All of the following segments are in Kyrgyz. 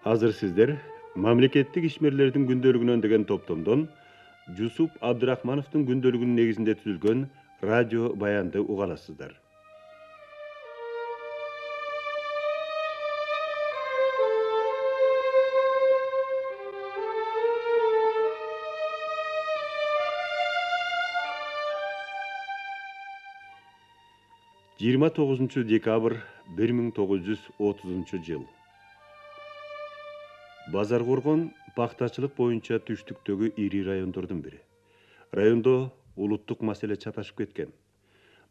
Азыр сиздер мамлекеттик ишмерлердин күндөлүгүнөн деген топтомдон Жусуп Абдырахмановдун күндөлүгүнүн негизинде түзүлгөн радио баянды уга аласыздар. 29 декабрь 1930 жыл. Базаркоргон пактачылык боюнча түштүктөгү ири райондордун бири. Райондо улуттук маселе чаташып кеткен.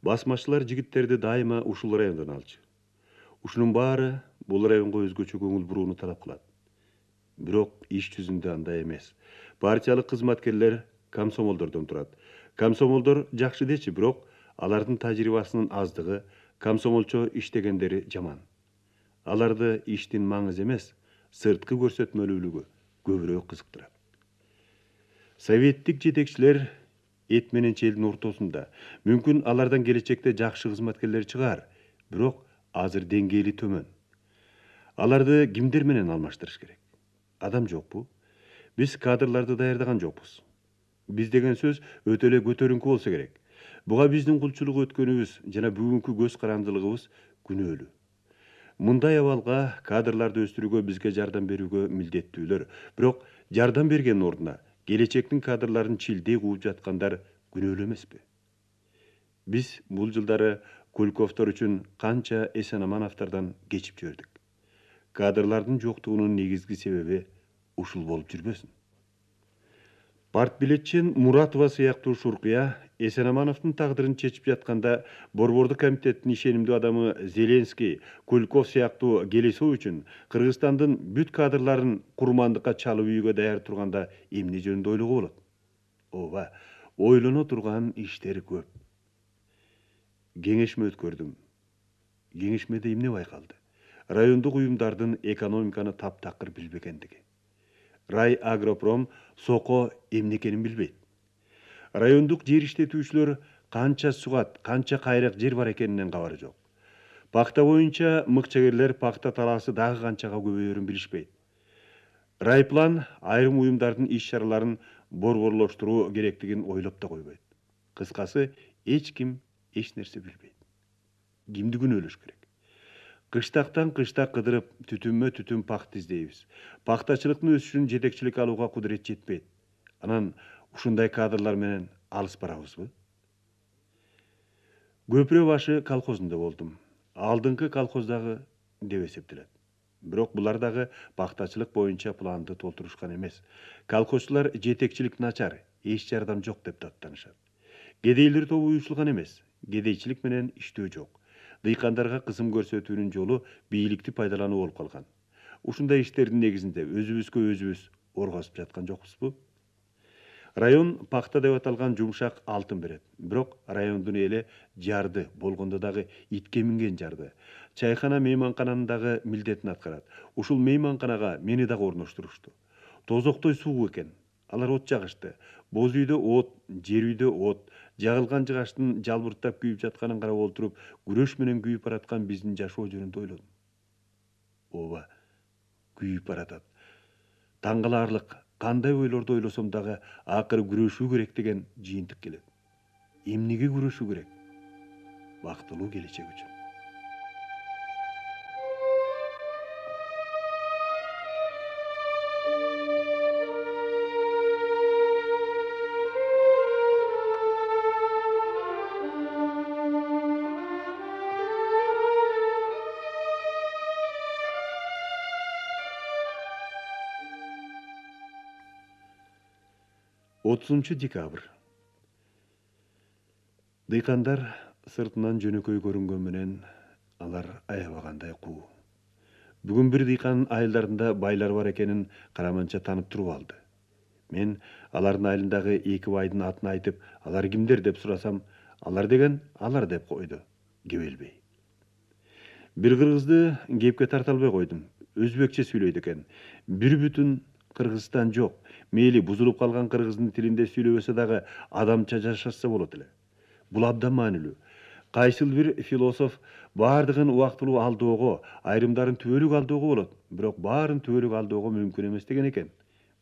Басмачылар жигиттерди дайыма ушул райондон алчу. Ушунун баары бул районго өзгөчө көңүл бурууну талап кылат. Бирок иш жүзүндө андай эмес. Партиялык кызматкерлер комсомолдордон турат. Комсомолдор жакшы дечи, бирок алардын тажрыйбасынын аздыгы, комсомолчо иштегендери жаман. Аларды иштин маңызы эмес, сырткы көрсөтмөлүүлүгү көбүрөөк кызыктырат. Советтик жетекчилер эт менен челдин ортосунда. Мүмкүн алардан келечекте жакшы кызматкерлер чыгар, бирок азыр деңгээли төмөн. Аларды кимдер менен алмаштырыш керек? Адам жокпу? Биз кадрларды даярдаган жокпуз. Биз деген сөз өтө эле көтөрүңкү болсо керек. Буга биздин кулчулук өткөнүбүз жана бүгүнкү көз карандылыгыбыз күнөөлүү. Мындай абалга кадрларды өстүрүүгө бизге жардам берүүгө милдеттүүлөр, бирок жардам берген ордуна келечектин кадрларын чилдей кууп жаткандар күнөөлүү эмеспи? Биз бул жылдары Кулковдор үчүн канча Эсенамановдордон кечип жибердик. Кадрлардын жоктугунун негизги себеби ушул болуп жүрбөсүн. Партбилетчин Муратова сыяктуу Шуркуя Эсенамановдун тагдырын чечип жатканда Борбордук комитеттин ишенимдүү адамы Зеленский, Кульков сыяктуу келесөө үчүн Кыргызстандын бүт кадрларын курмандыкка чалып үйгө даяр турганда эмне жөнүндө ойлого болот? Ооба, ойлоно турган иштер көп. Кеңешме өткөрдүм. Кеңешмеде эмне байкалды? Райондук уюмдардын экономиканы таптакыр билбегендиги. Рай Агропром сoko эмне экенин билбейт. Райондук жер иштетүүчүлөр канча сугат, канча кайрак жер бар экенинен кабары жок. Пакта боюнча мыкчагерлер пакта талаасы дагы канчага көбөйөрүн билишпейт. Райплан айрым уюмдардын иш-чараларын борборлоштуруу керектигин ойлоп да койбойт. Кыскасы, эч ким эч нерсе билбейт. Кимди күнөөлөш керек? Кыштактан кыштак кыдырып, түтүнмө түтүн пакт издейбиз. Пактачылыктын өсүшүн жетекчилик алууга кудурет жетпейт. Анан ушундай кадрлар менен алыс барабызбы? Көпүрө башы колхозунда болдум. Алдыңкы колхоздагы деп эсептелет. Бирок булар дагы пактачылык боюнча планды толтурушкан эмес. Колхозчулар жетекчилик начар, эч жардам жок деп даттанышат. Кедейлер тобу уюшулган эмес. Кедейчилик менен иштөө жок. Дыйкандарга кысым көрсөтүүнүн жолу бийликти пайдалануу болуп калган. Ушундай иштердин негизинде өзүбүзгө өзүбүз оргосуп жаткан жокпузбу? Район пакта деп аталган жумшак алтын берет. Бирок райондун эли жарды, болгондо дагы итке минген жарды. Чайкана мейманкананын милдетин аткарат. Ушул мейманканага мени дагы орноштурушту. Тозоктой суу экен. Алар от жагышты. Боз үйдө от, жер үйдө от, жагылган жыгачтын жалбырттап күйүп жатканын карап олтуруп, күрөш менен күйүп бараткан биздин жашоо жөнүндө ойлодум. Ооба, күйүп баратат. Таң каларлык, кандай ойлорду ойлосом дагы акыры күрөшүү керек деген жыйынтык келет. Эмнеге күрөшүү керек? Бактылуу келечек үчүн. Отузунчу декабрь. Дыйкандар сыртынан жөнөкөй көрүнгөн менен алар аябагандай куу. Бүгүн бир дыйкан айылдарында байлар бар экенин караманча танып туруп алды. Мен алардын айылындагы эки байдын атын айтып, алар кимдер деп сурасам, алар деген алар деп койду, кебелбей. Бир кыргызды кепке тарта албай койдум. Өзбекче сүйлөйт экен. Бир бүтүн Кыргызстан жок. Мейли бузулуп калган кыргыздын тилинде сүйлөбөсө дагы адамча жашашса болот эле. Бул абдан маанилүү. Кайсыл бир философ бардыгын убактылуу алдоого, айрымдарын түбөлүк алдоого болот, бирок баарын түбөлүк алдоого мүмкүн эмес деген экен.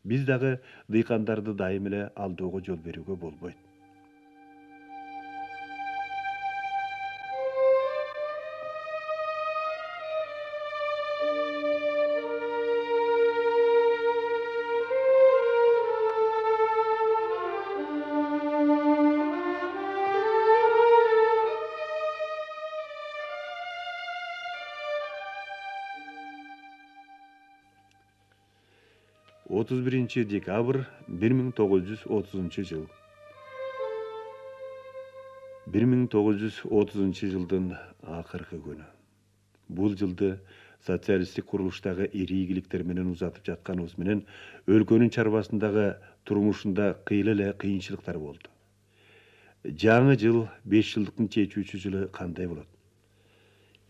Биз дагы дыйкандарды дайым эле алдоого жол берүүгө болбойт. 31 dekabr 1930 жыл. 1930 жылдын акыркы күнү. Бул жылды социалисттик курулуштагы ири ийгиликтер менен узатып жатканыбыз менен өлкөнүн чарбасындагы турмушунда кыйла эле кыйынчылыктар болду. Жаңы жыл 5 жылдыктын чечүүчү жылы кандай болот?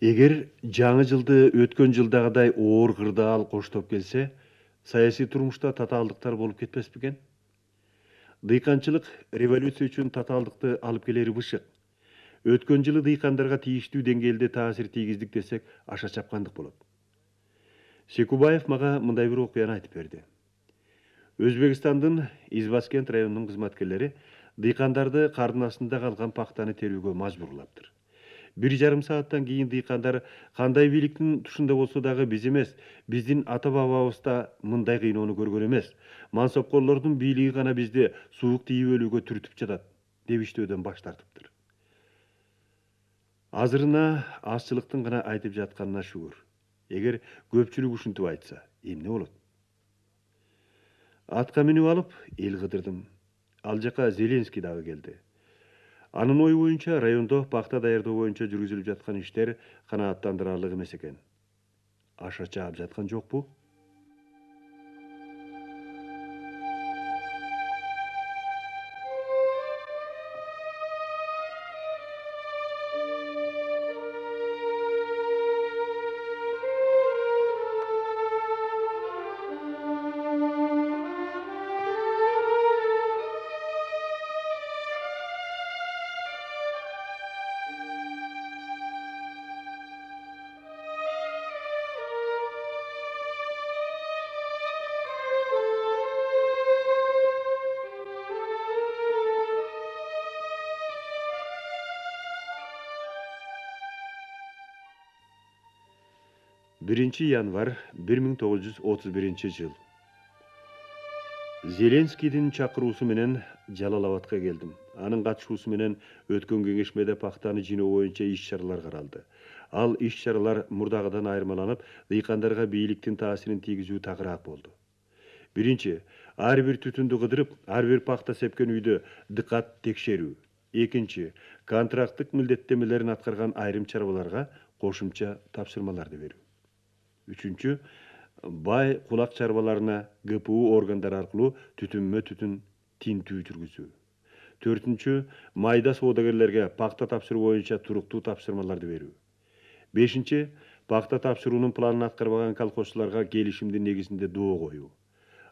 Эгер жаңы жылды өткөн жылдагыдай оор кырдаал коштоп келсе, саясий турмушта татаалдыктар болуп кетпес бекен? Дыйканчылык революция үчүн татаалдыкты алып келери бышык. Өткөн жылы дыйкандарга тийиштүү деңгээлде таасир тийгиздик десек, аша чапкандык болот. Секубаев мага мындай бир окуяны айтып берди. Өзбекстандын Избаскент районунун кызматкерлери дыйкандарды кардын астында калган пактаны терүүгө мажбурлаптыр. 1,5 сааттан кийин дыйкандар кандай бийликтин тушунда болсо дагы биз эмес, биздин ата бабабыз да мындай кыйноону көргөн эмес. Мансапкорлордун бийлиги гана бизди суук тийип өлүүгө түртүп жатат деп иштөөдөн баш тартыптыр. Азырына азчылыктын гана айтып жатканына шүгүр. Эгер көпчүлүк ушинтип айтса, эмне болот? Атка минип алып, эл кыдырдым. Ал жака Зеленский дагы келди. Анын ою боюнча райондо пакта даярдоо боюнча жүргүзүлүп жаткан иштер канааттандырарлык эмес экен. Аша чаап жаткан жокпу? Январь 1931 жыл. Зеленскийдин чакыруусу менен Жалал-Абадка келдим. Анын катышуусу менен өткөн кеңешмеде пактаны жиноо боюнча иш-чаралар каралды. Ал иш-чаралар мурдагыдан айырмаланып, дыйкандарга бийликтин таасирин тийгизүү тагыраак болду. Биринчи, ар бир түтүндү кыдырып, ар бир пакта сепкен үйдө дыкат текшерүү. Экинчи, контракттык милдеттемелерин аткарган айрым чарбаларга кошумча тапшырмаларды берүү. Үчүнчү, бай кулак чарбаларына ГПУ органдары аркылуу түтүнмө түтүн тинтүү жүргүзүү. Төртүнчү, майда соодагерлерге пакта тапшыруу боюнча туруктуу тапшырмаларды берүү. Бешинчи, пакта тапшыруунун планын аткарбаган колхозчуларга келишимдин негизинде доо коюу.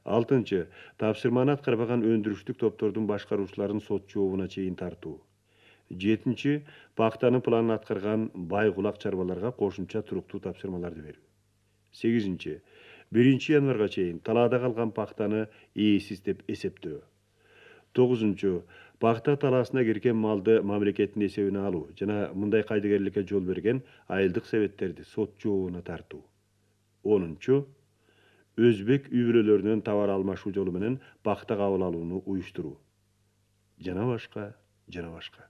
Алтынчы, тапшырманы аткарбаган өндүрүштүк топтордун башкаруучуларын сот жообуна чейин тартуу. Жетинчи, пактанын планын аткарган бай кулак чарбаларга кошумча туруктуу тапшырмаларды берүү. 8. 1 январга чейин талаада калган пактаны ээсиз деп эсептөө. 9. Пакта талаасына кирген малды мамлекеттин эсебине алуу жана мындай кайдыгерликке жол берген айылдык советтерди сот жообуна тартуу. 10. Өзбек үй-бүлөлөрүнөн товар алмашуу жолу менен пакта кабыл алууну уюштуруу. Жана башка, жана башка.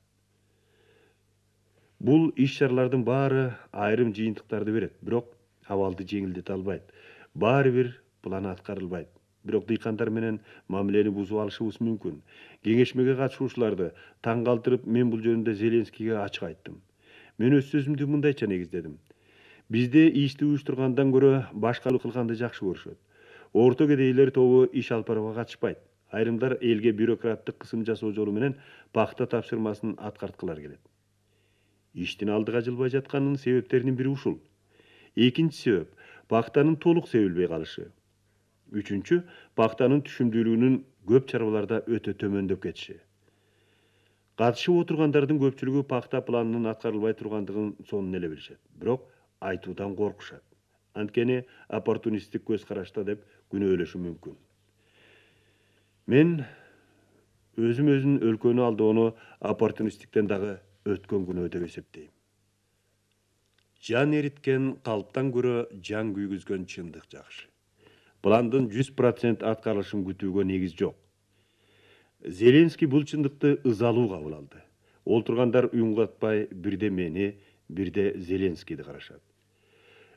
Бул иш-чаралардын баары айрым жыйынтыктарды берет, бирок абалды жеңилдете албайт. Баары бир план аткарылбайт. Бирок дыйкандар менен мамилени бузуп алышыбыз мүмкүн. Кеңешмеге катышуучуларды таң калтырып, мен бул жөнүндө Зеленскийге ачык айттым. Мен өз сөзүмдү мындайча негиздедим. Бизде ишти уюштургандан көрө башкалык кылганды жакшы көрүшөт. Орто кедейлер тобу иш алып барууга катышпайт. Айрымдар элге бюрократтык кысым жасоо жолу менен пакта тапшырмасын аткарткылар келет. Иштин алдыга жылбай жатканынын себептеринин бири ушул. Экинчи себеп пактанын толук себилбей калышы. Үчүнчү, пактанын түшүмдүүлүгүнүн көп чарбаларда өтө төмөндөп кетиши. Катышып отургандардын көпчүлүгү пакта планынын аткарылбай тургандыгын сонун эле билишет. Бирок айтуудан коркушат. Анткени оппортунисттик көз карашта деп күнөөлөшү мүмкүн. Мен өзүн өлкөнү алдоону оппортунисттиктен дагы өткөн күнөө деп эсептейм. Жан эриткен калыптан көрө жан күйгүзгөн чындык жакшы. Пландын 100% аткарылышын күтүүгө негиз жок. Зеленский бул чындыкты ызалуу кабыл алды. Олтургандар уюңгатпай бирде мени, бирде Зеленскийди карашат.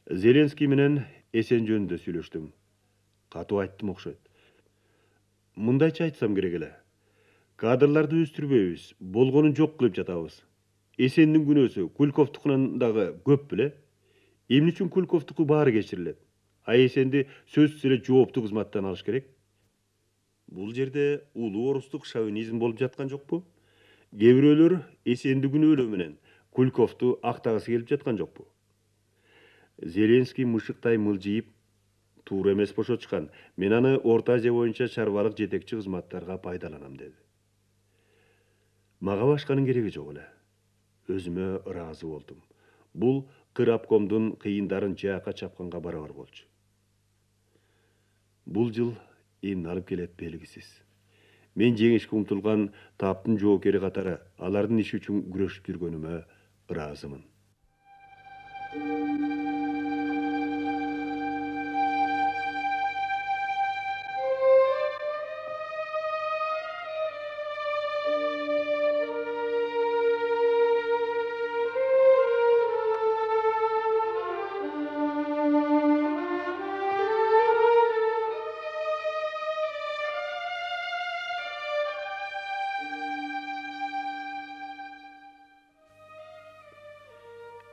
Зеленский менен эсен жөнүндө сүйлөштүм. Катуу айттым окшойт. Мындайча айтсам керек эле. Кадрларды өстүрбөйбүз, болгонун жок кылып жатабыз. Эсендин күнөөсү Кульковдукунан дагы көп беле? Эмне үчүн Кульковдуку баары кечирилет? А эсенди сөзсүз эле жооптуу кызматтан алыш керек? Бул жерде улуу орустук шовинизм болуп жаткан жокпу? Кээ бирөөлөр эсенди күнөөлөө менен Кульковду актагысы келип жаткан жокпу? Зеленский мышыктай мылжыйып, туура эмес бошочкан. Мен аны Орто Азия боюнча чарбалык жетекчи кызматтарга пайдаланам деди. Мага башканын кереги жок эле. Өзүмө ыраазы болдум. Бул кыр обкомдун кыйындарын жаакка чапканга барабар болчу. Бул жыл эмне алып келет белгисиз. Мен жеңишке умтулган таптын жоокери катары алардын иши үчүн күрөшүп жүргөнүмө ыраазымын.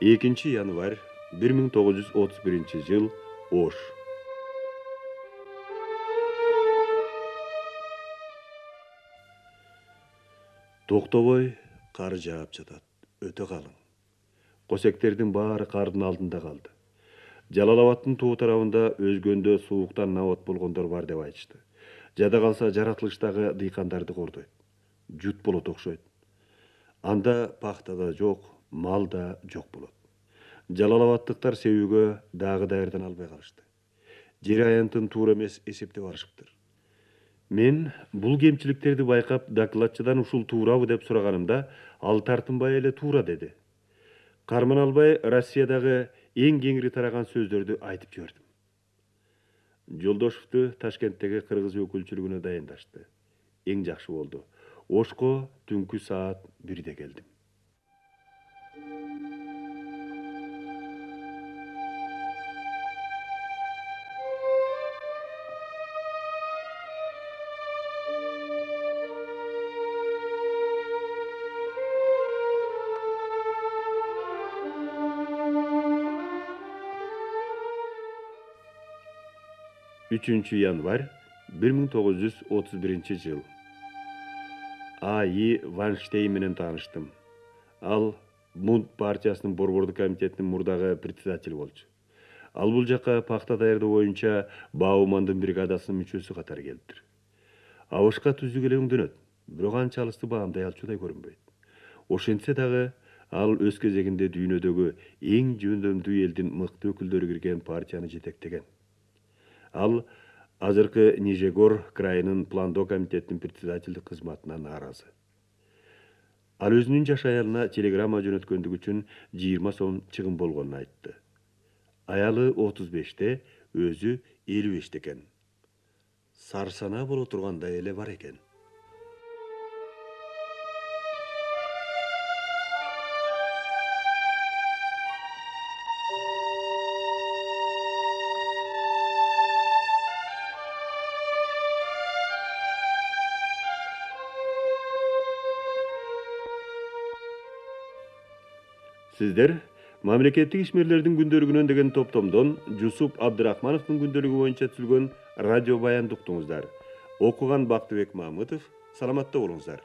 Экинчи январь 1931 жыл, Ош. Токтобой кар жаап жатат, өтө калың. Косектердин баары кардын алдында калды. Жалал-Абадтын тоо тарабында өзгөндө сууктан набат болгондор бар деп айтышты. Жада калса жаратылыштагы дыйкандарды кордойт. Жут болот окшойт. Анда пахта да жок, мал да жок болот. Жалал-Абадтыктар себүүгө дагы даярдана албай калышты. Жер аянтын туура эмес эсептеп барышыптыр. Мен бул кемчиликтерди байкап, докладчыдан ушул туурабы деп сураганымда, ал тартынбай эле туура деди. Карман албай Россиядагы эң кеңири тараган сөздөрдү айтып жибердим. Жолдошевду Ташкенттеги кыргыз өкүлчүлүгүнө дайындашты. Эң жакшы болду. Ошко түнкү саат 1-де келдим. Üçüncü январь 1931 жыл. А.И. Ванштейн менен тааныштым. Ал Мунд партиясынын борбордук комитетинин мурдагы председатель болчу. Ал бул жакка пахта даярдоо боюнча Баумандын бригадасынын мүчөсү катары келиптир. Абышка түздүк эле өңдөнөт, бирок анча алысты баамдай алчудай көрүнбөйт. Ошентсе дагы ал өз кезегинде дүйнөдөгү эң жөндөмдүү элдин мыкты өкүлдөрү кирген партияны жетектеген. Ал азыркы Нижегор крайынын пландоо комитетинин председательдик кызматына нааразы. Ал өзүнүн жаш аялына телеграмма жөнөткөндүгү үчүн 20 сом чыгым болгонун айтты. Аялы 35-те, өзү 55 экен. Сарсана боло тургандай эле бар экен. Сиздер мамлекеттик ишмерлердин күндөлүгүнөн деген топтомдон Жусуп Абдырахмановдун күндөлүгү боюнча түзүлгөн радио баян уктуңуздар. Окуган Бактыбек Мамытов. Саламатта болуңуздар.